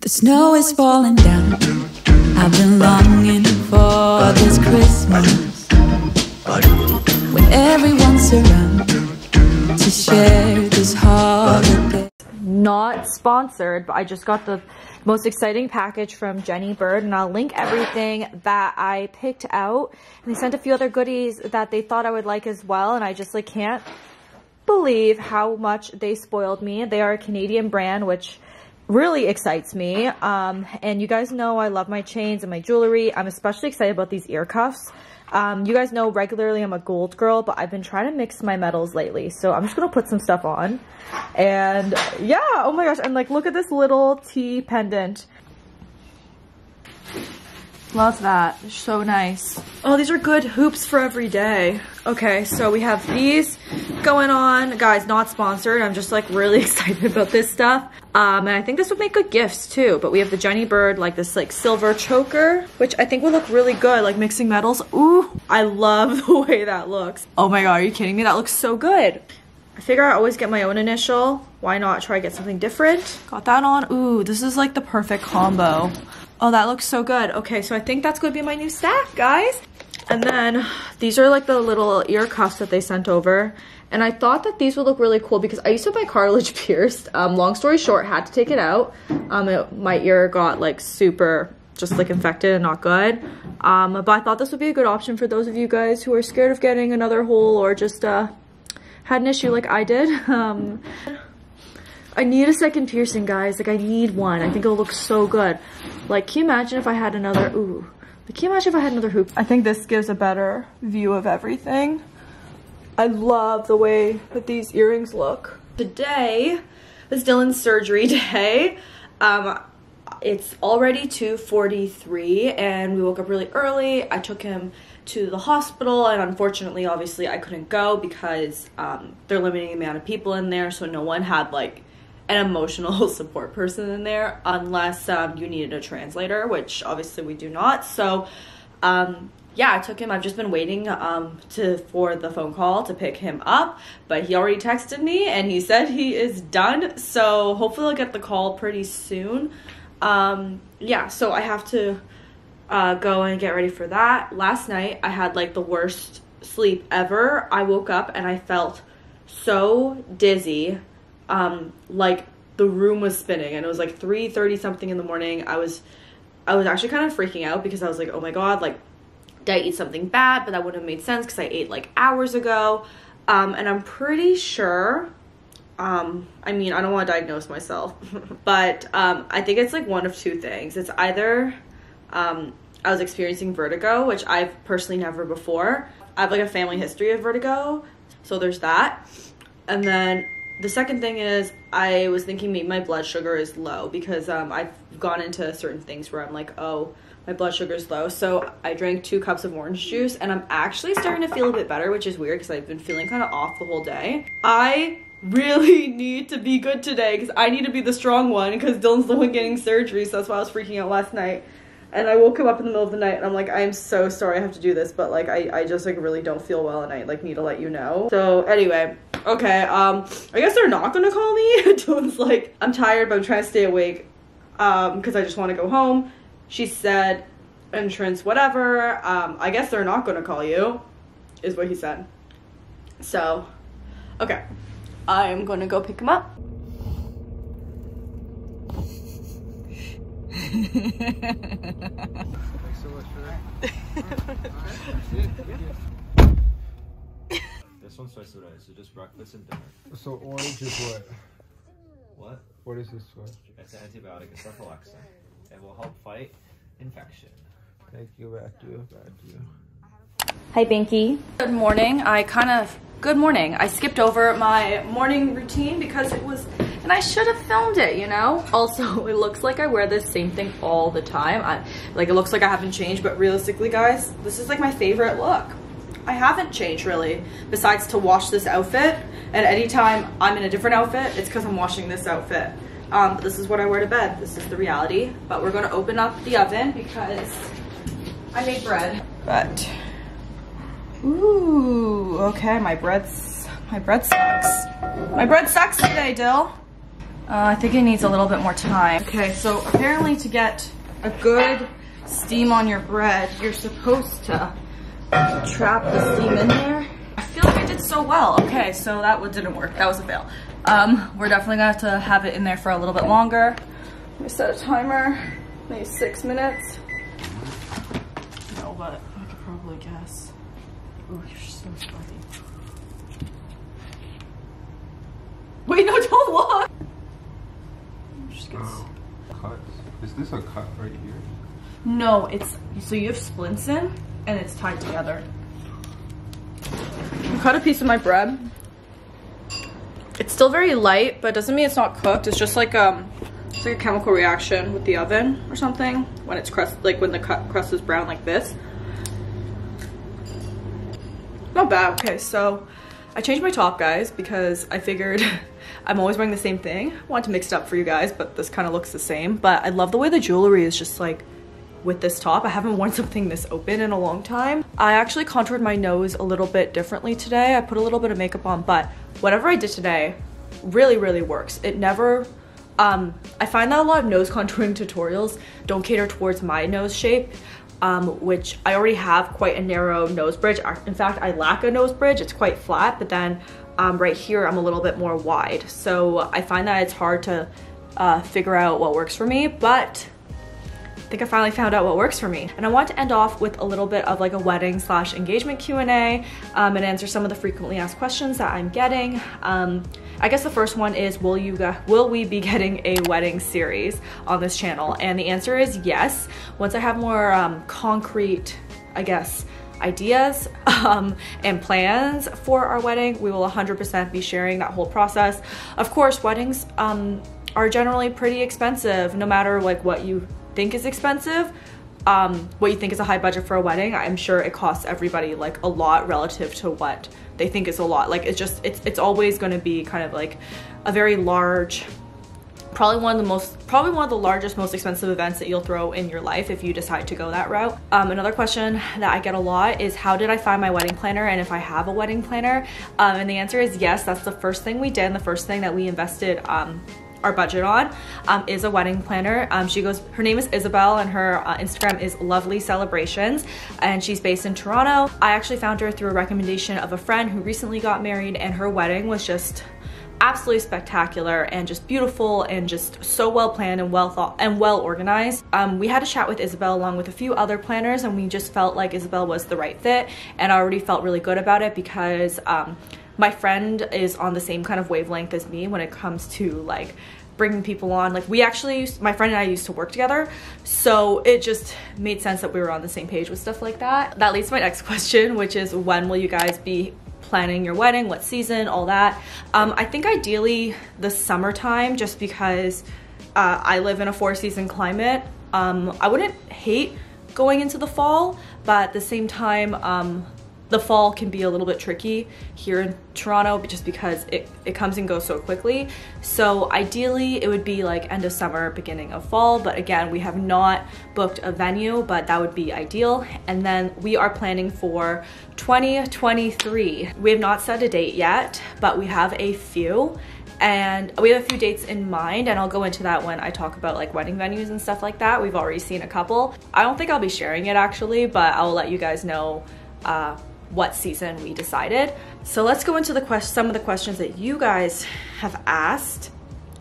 The snow is falling down. I've been longing for this Christmas, when everyone's around to share this holiday. Not sponsored, but I just got the most exciting package from Jenny Bird, and I'll link everything that I picked out. And they sent a few other goodies that they thought I would like as well, and I just like can't believe how much they spoiled me. They are a Canadian brand, which really excites me. And you guys know I love my chains and my jewelry. I'm especially excited about these ear cuffs. You guys know regularly I'm a gold girl, but I've been trying to mix my metals lately. So I'm just gonna put some stuff on. And yeah, oh my gosh, and like look at this little T pendant. Love that. They're so nice. Oh, these are good hoops for every day. Okay, so we have these going on. Guys, not sponsored. I'm just like really excited about this stuff. And I think this would make good gifts too. But we have the Jenny Bird, like this like silver choker, which I think will look really good, like mixing metals. Ooh, I love the way that looks. Oh my God, are you kidding me? That looks so good. I figure I always get my own initial. Why not try to get something different? Got that on. Ooh, this is like the perfect combo. Oh, that looks so good. Okay, so I think that's going to be my new stack, guys. And then these are like the little ear cuffs that they sent over. And I thought that these would look really cool because I used to have my cartilage pierced. Long story short, had to take it out. My ear got like super just like infected and not good. But I thought this would be a good option for those of you guys who are scared of getting another hole or just had an issue like I did. I need a second piercing, guys. Like, I need one. I think it'll look so good. Like, can you imagine if I had another, ooh. Like, can you imagine if I had another hoop? I think this gives a better view of everything. I love the way that these earrings look. Today is Dylan's surgery day. It's already 2:43 and we woke up really early. I took him to the hospital and unfortunately, obviously, I couldn't go because they're limiting the amount of people in there, so no one had like an emotional support person in there unless you needed a translator, which obviously we do not. So yeah, I took him. I've just been waiting for the phone call to pick him up, but he already texted me and he said he is done, so hopefully I'll get the call pretty soon. Yeah, so I have to go and get ready for that. Last night I had like the worst sleep ever. I woke up and I felt so dizzy, like the room was spinning, and it was like 3:30 something in the morning. I was actually kind of freaking out because I was like, oh my God, like did I eat something bad? But that wouldn't have made sense because I ate like hours ago. And I'm pretty sure, I mean, I don't want to diagnose myself, but I think it's like one of two things. It's either I was experiencing vertigo, which I've personally never before. I have like a family history of vertigo, so there's that. And then the second thing is I was thinking maybe my blood sugar is low because I've gone into certain things where I'm like, oh, my blood sugar is low. So I drank 2 cups of orange juice and I'm actually starting to feel a bit better, which is weird because I've been feeling kind of off the whole day. I really need to be good today because I need to be the strong one because Dylan's the one getting surgery, so that's why I was freaking out last night. And I woke him up in the middle of the night and I'm like, I am so sorry I have to do this, but like I just like really don't feel well and I like need to let you know. So anyway, okay, I guess they're not gonna call me. Dylan's like, I'm tired but I'm trying to stay awake because I just want to go home. She said entrance whatever. I guess they're not gonna call you is what he said. So okay, I'm gonna go pick him up. Thanks so much for that. This one's twice a day, so just breakfast and dinner. So orange is what? What? What is this one? It's an antibiotic, it's cephalexin. It will help fight infection. Thank you, back to you, back to you. Hi, Binky. Good morning. Good morning. I skipped over my morning routine because it was, and I should have filmed it, you know? Also, it looks like I wear this same thing all the time. Like, it looks like I haven't changed, but realistically, guys, this is like my favorite look. I haven't changed really, besides to wash this outfit. And anytime I'm in a different outfit, it's because I'm washing this outfit. But this is what I wear to bed. This is the reality. But we're gonna open up the oven because I made bread. But, ooh, okay, my bread sucks. My bread sucks today, Dill. I think it needs a little bit more time. Okay, so apparently to get a good steam on your bread, you're supposed to trap the steam in there. I feel like I did so well. Okay, so that one didn't work. That was a fail. We're definitely gonna have to have it in there for a little bit longer. Let me set a timer, maybe 6 minutes. No, but I could probably guess. Ooh, you're so sweaty. Wait, no, don't look! Just gets... Cuts. Is this a cut right here? No, it's, so you have splints in, and it's tied together. I cut a piece of my bread. It's still very light, but it doesn't mean it's not cooked. It's just like a chemical reaction with the oven or something when it's crust, like when the crust is brown like this. Not bad. Okay, so I changed my top, guys, because I figured I'm always wearing the same thing. I wanted to mix it up for you guys, but this kind of looks the same. But I love the way the jewelry is just like with this top. I haven't worn something this open in a long time. I actually contoured my nose a little bit differently today. I put a little bit of makeup on, but whatever I did today really, really works. It never, I find that a lot of nose contouring tutorials don't cater towards my nose shape, which I already have quite a narrow nose bridge. In fact, I lack a nose bridge. It's quite flat, but then right here, I'm a little bit more wide. So I find that it's hard to figure out what works for me, but I think I finally found out what works for me. And I want to end off with a little bit of like a wedding / engagement Q&A and answer some of the frequently asked questions that I'm getting. I guess the first one is, will we be getting a wedding series on this channel? And the answer is yes. Once I have more concrete, I guess, ideas and plans for our wedding, we will 100% be sharing that whole process. Of course, weddings are generally pretty expensive, no matter like what you think is expensive, what you think is a high budget for a wedding. I'm sure it costs everybody like a lot relative to what they think is a lot. Like it's always going to be kind of like a very large, probably one of the largest, most expensive events that you'll throw in your life if you decide to go that route. Another question that I get a lot is, how did I find my wedding planner, and if I have a wedding planner? And the answer is yes. That's the first thing we did, and the first thing that we invested our budget on is a wedding planner. Her name is Isabel, and her Instagram is Lovely Celebrations, and she's based in Toronto. I actually found her through a recommendation of a friend who recently got married, and her wedding was just absolutely spectacular and just beautiful and just so well planned and well thought and well organized. We had a chat with Isabel along with a few other planners, and we just felt like Isabel was the right fit, and I already felt really good about it because my friend is on the same kind of wavelength as me when it comes to like bringing people on. Like my friend and I used to work together, so it just made sense that we were on the same page with stuff like that. That leads to my next question, which is, when will you guys be planning your wedding? What season? All that. I think ideally the summertime, just because I live in a 4-season climate. I wouldn't hate going into the fall, but at the same time, the fall can be a little bit tricky here in Toronto just because it comes and goes so quickly. So ideally it would be like end of summer, beginning of fall, but again, we have not booked a venue, but that would be ideal. And then we are planning for 2023. We have not set a date yet, but we have a few. And we have a few dates in mind, and I'll go into that when I talk about like wedding venues and stuff like that. We've already seen a couple. I don't think I'll be sharing it actually, but I'll let you guys know what season we decided. So let's go into some of the questions that you guys have asked.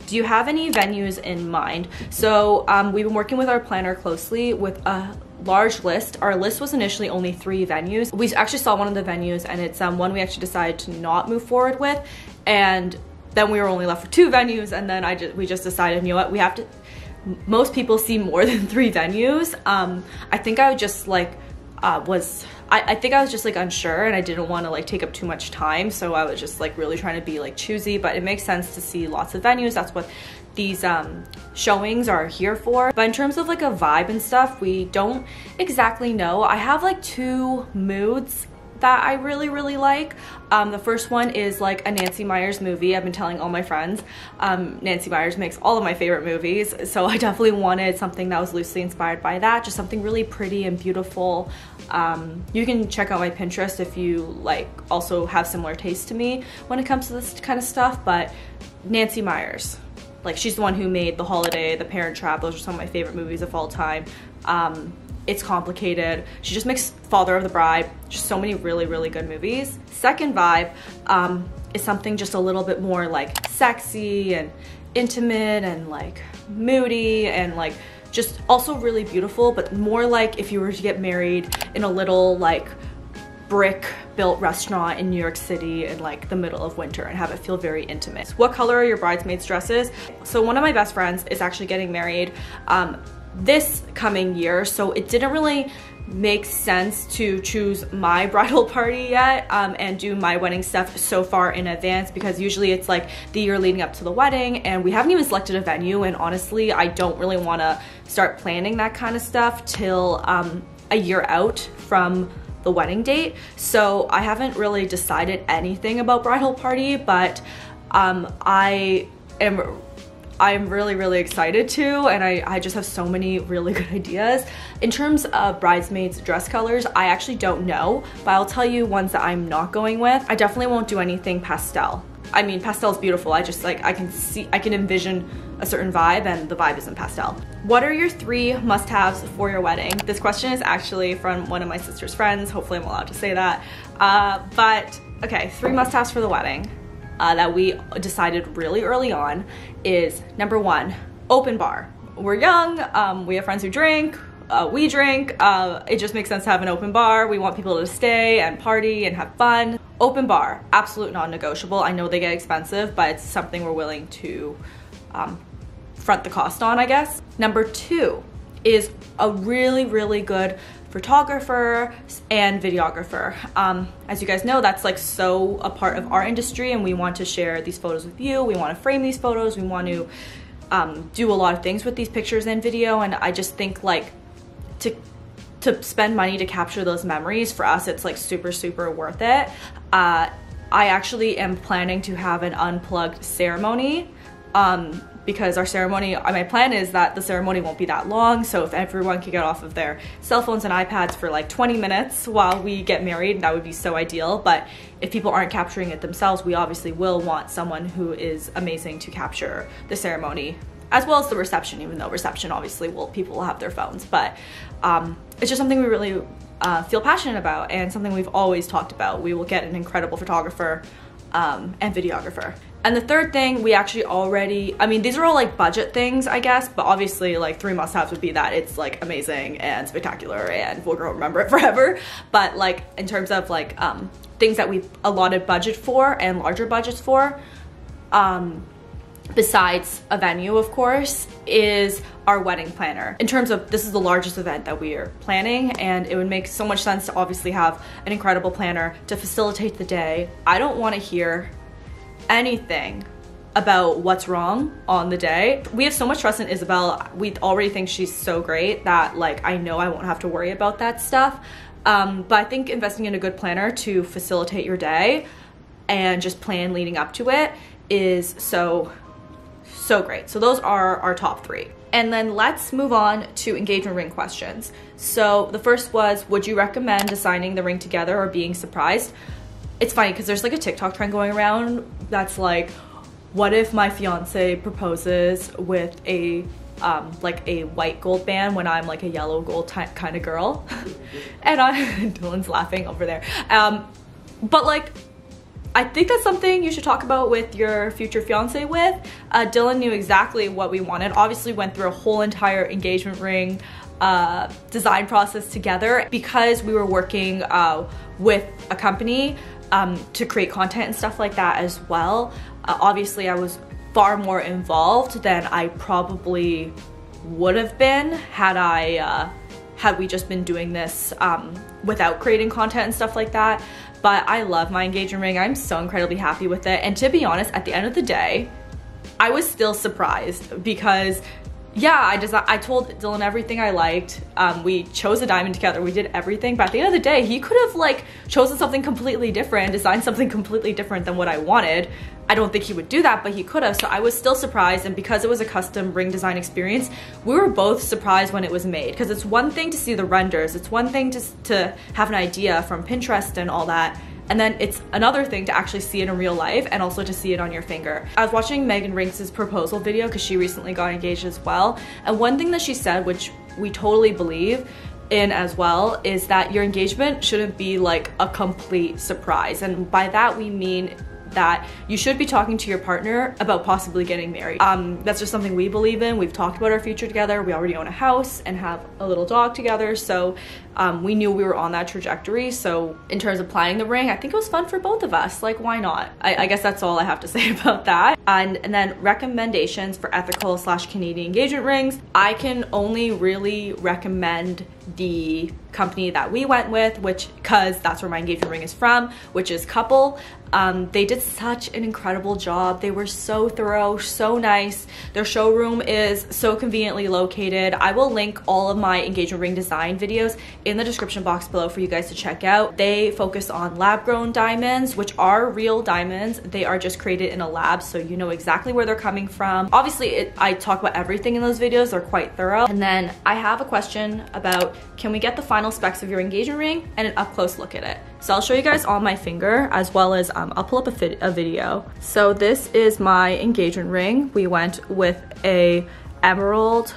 Do you have any venues in mind? So we've been working with our planner closely with a large list. Our list was initially only 3 venues. We actually saw one of the venues, and it's one we actually decided to not move forward with, and then we were only left with 2 venues, and then we just decided, you know what, we have to, most people see more than 3 venues. I think I would just like I think I was just like unsure, and I didn't want to like take up too much time, so I was just like really trying to be like choosy. But it makes sense to see lots of venues. That's what these showings are here for. But in terms of like a vibe and stuff, we don't exactly know. I have like 2 moods that I really, really like. The first one is like a Nancy Meyers movie. I've been telling all my friends, Nancy Meyers makes all of my favorite movies, so I definitely wanted something that was loosely inspired by that, just something really pretty and beautiful. You can check out my Pinterest if you like also have similar taste to me when it comes to this kind of stuff, but Nancy Meyers, Like, she's the one who made The Holiday, The Parent Trap. Those are some of my favorite movies of all time. It's complicated. She just makes Father of the Bride, just so many really, really good movies. Second vibe is something just a little bit more like sexy and intimate and like moody and like just also really beautiful, but more like if you were to get married in a little like brick built restaurant in New York City in like the middle of winter and have it feel very intimate. What color are your bridesmaids' dresses? So one of my best friends is actually getting married this coming year, so it didn't really make sense to choose my bridal party yet and do my wedding stuff so far in advance, because usually it's like the year leading up to the wedding and we haven't even selected a venue, and honestly I don't really want to start planning that kind of stuff till a year out from the wedding date. So I haven't really decided anything about bridal party, but I'm really, really excited to, and I just have so many really good ideas. In terms of bridesmaids dress colors, I actually don't know, but I'll tell you ones that I'm not going with. I definitely won't do anything pastel. I mean, pastel is beautiful. I just like, I can envision a certain vibe, and the vibe isn't pastel. What are your 3 must-haves for your wedding? This question is actually from one of my sister's friends. Hopefully I'm allowed to say that. But okay, 3 must-haves for the wedding that we decided really early on is number 1, open bar. We're young, we have friends who drink, we drink, it just makes sense to have an open bar. We want people to stay and party and have fun. Open bar, absolute non-negotiable. I know they get expensive, but it's something we're willing to front the cost on, I guess. Number 2 is a really, really good photographer and videographer. As you guys know, that's like so a part of our industry, and we want to share these photos with you. We want to frame these photos. We want to do a lot of things with these pictures and video, and I just think like to spend money to capture those memories, for us it's like super, super worth it. I actually am planning to have an unplugged ceremony because our ceremony, my plan is that the ceremony won't be that long, so if everyone could get off of their cell phones and iPads for like 20 minutes while we get married, that would be so ideal. But if people aren't capturing it themselves, we obviously will want someone who is amazing to capture the ceremony as well as the reception, even though reception obviously people will have their phones. But it's just something we really feel passionate about and something we've always talked about. We will get an incredible photographer and videographer. And the third thing, we actually already, I mean, these are all like budget things, I guess, but obviously like 3 must-haves would be that it's like amazing and spectacular and we're gonna remember it forever. But like in terms of like things that we've allotted budget for and larger budgets for, besides a venue, of course, is our wedding planner. In terms of, this is the largest event that we are planning, and it would make so much sense to obviously have an incredible planner to facilitate the day. I don't want to hear anything about what's wrong on the day. We have so much trust in Isabel. We already think she's so great that like I know I won't have to worry about that stuff. But I think investing in a good planner to facilitate your day and just plan leading up to it is so great. So those are our top 3. And then let's move on to engagement ring questions. So the first was, would you recommend designing the ring together or being surprised? It's funny because there's like a TikTok trend going around that's like, what if my fiance proposes with a like a white gold band when I'm like a yellow gold kind of girl? And Dylan's laughing over there. But like, I think that's something you should talk about with your future fiance with. Dylan knew exactly what we wanted. Obviously went through a whole entire engagement ring design process together because we were working with a company to create content and stuff like that as well. Obviously I was far more involved than I probably would have been had we just been doing this without creating content and stuff like that. But I love my engagement ring. I'm so incredibly happy with it. And to be honest, at the end of the day, I was still surprised because yeah, I told Dylan everything I liked. We chose a diamond together. We did everything. But at the end of the day, he could have like chosen something completely different, designed something completely different than what I wanted. I don't think he would do that, but he could have. So I was still surprised. And because it was a custom ring design experience, we were both surprised when it was made. Because it's one thing to see the renders. It's one thing to have an idea from Pinterest and all that. and then it's another thing to actually see it in real life and also to see it on your finger. I was watching Megan Rinks' proposal video because she recently got engaged as well, and one thing that she said, which we totally believe in as well, is that your engagement shouldn't be like a complete surprise. And by that we mean that you should be talking to your partner about possibly getting married. That's just something we believe in. We've talked about our future together. We already own a house and have a little dog together, so we knew we were on that trajectory. So in terms of planning the ring, I think it was fun for both of us. Like, why not? I guess that's all I have to say about that. And then recommendations for ethical / Canadian engagement rings. I can only really recommend the company that we went with, because that's where my engagement ring is from, which is Couple. They did such an incredible job. They were so thorough, so nice. Their showroom is so conveniently located. I will link all of my engagement ring design videos in the description box below for you guys to check out. They focus on lab-grown diamonds, which are real diamonds. They are just created in a lab, so you know exactly where they're coming from. Obviously, I talk about everything in those videos. They're quite thorough. And then I have a question about, can we get the final specs of your engagement ring and an up-close look at it? So I'll show you guys on my finger, as well as I'll pull up a video. So this is my engagement ring. We went with a emerald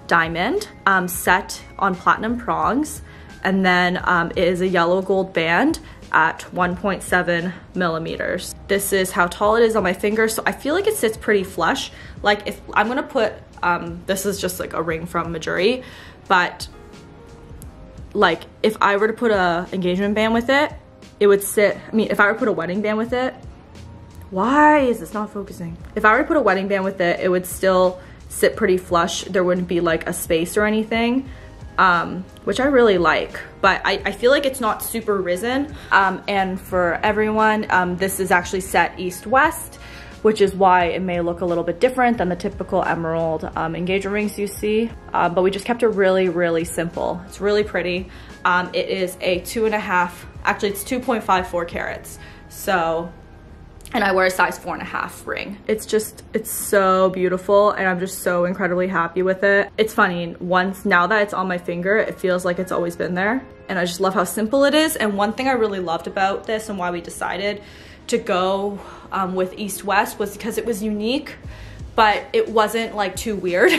diamond set on platinum prongs, and then it is a yellow gold band at 1.7 millimeters. This is how tall it is on my finger, so I feel like it sits pretty flush. Like, if I'm gonna put, this is just like a ring from Majuri, but like if I were to put a engagement band with it, it would sit, I mean, if I were to put a wedding band with it, why is this not focusing? If I were to put a wedding band with it, it would still sit pretty flush. There wouldn't be like a space or anything, which I really like, but I feel like it's not super risen. And for everyone, this is actually set east-west, which is why it may look a little bit different than the typical emerald engagement rings you see. But we just kept it really, really simple. It's really pretty. It is a 2.5, actually it's 2.54 carats. So, and I wear a size 4.5 ring. It's so beautiful, and I'm just so incredibly happy with it. It's funny, now that it's on my finger, it feels like it's always been there. And I just love how simple it is. And one thing I really loved about this and why we decided to go with East-West was because it was unique, but it wasn't like too weird.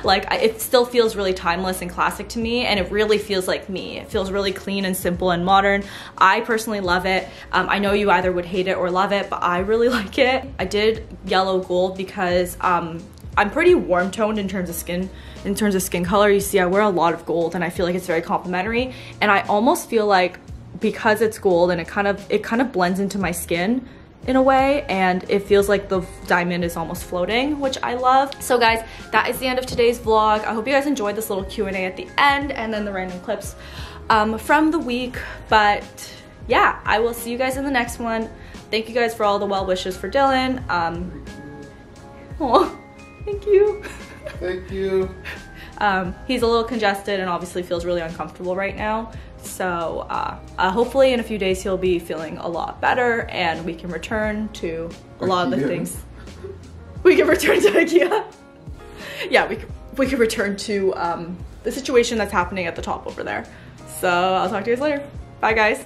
Like, it still feels really timeless and classic to me, and it really feels like me. It feels really clean and simple and modern. I personally love it. I know you either would hate it or love it, but I really like it. I did yellow gold because I'm pretty warm toned in terms of skin color. You see, I wear a lot of gold, and I feel like it's very complimentary, and I almost feel like, because it's gold and it kind of blends into my skin in a way, and it feels like the diamond is almost floating, which I love. So guys, that is the end of today's vlog. I hope you guys enjoyed this little Q&A at the end, and then the random clips from the week. But yeah, I will see you guys in the next one. Thank you guys for all the well wishes for Dylan. Oh, thank you. Thank you. He's a little congested and obviously feels really uncomfortable right now. So hopefully in a few days he'll be feeling a lot better, and we can return to a lot of the things. We can return to IKEA. Yeah, we can return to the situation that's happening at the top over there. So I'll talk to you guys later. Bye guys.